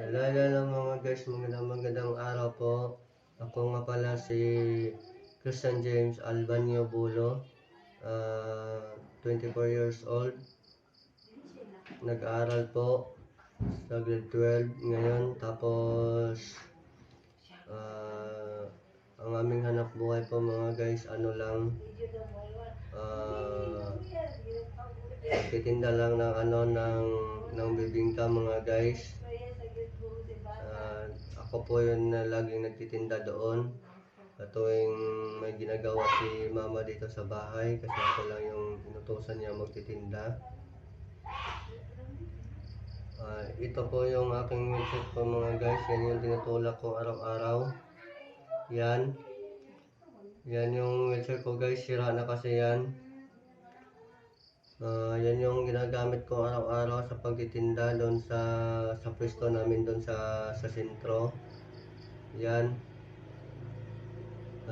Hello mga guys, magandang araw po. Ako nga pala si Christian James Albanio Bulo, 24 years old. Nag-aaral po sa grade 12 ngayon. Tapos ang aming hanap buhay po mga guys, titinda lang ng bibingka mga guys. Ako po yun na laging nagtitinda doon tuwing may ginagawa si mama dito sa bahay, kasi ako lang yung inutusan niya magtitinda. Ito po yung aking wheelchair po mga guys. Yan yung tinutulak ko araw-araw. Yan yung wheelchair ko guys, sira na kasi yan. Yan yung ginagamit ko araw-araw sa pagtitinda doon sa pwesto namin doon sa sentro. Yan.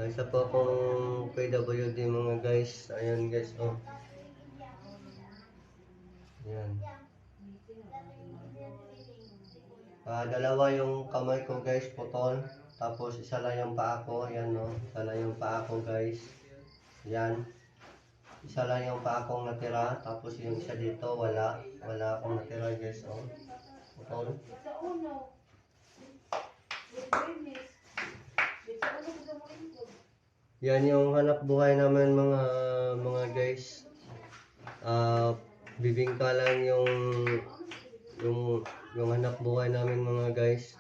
Isa po akong PWD mga guys. Ayan guys, oh. Yan. Dalawa yung kamay ko guys, putol. Tapos isa lang yung paa ko. Yan, no. Isa lang yung paa ko guys. Yan. Isa lang yung paa kong natira. Tapos yung isa dito, wala akong natira guys, oh. Putol. Yan yung hanap buhay namin mga guys. Bibingka lang yung hanap buhay namin mga guys.